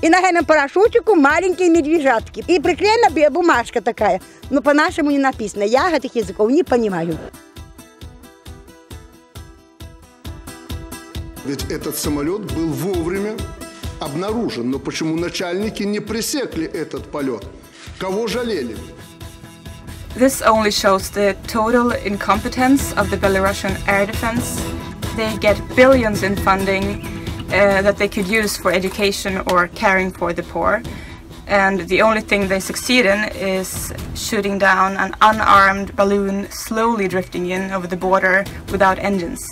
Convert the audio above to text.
И на этом парашютику маленькие медвежатки. И приклеена бумажка такая. Но по-нашему не написано. Я этих языков не понимаю. Ведь этот самолет был вовремя обнаружен. Но почему начальники не пресекли этот полет? Кого жалели? This only shows the total incompetence of the Belarusian air defense. They get billions in funding that they could use for education or caring for the poor. And the only thing they succeed in is shooting down an unarmed balloon slowly drifting in over the border without engines.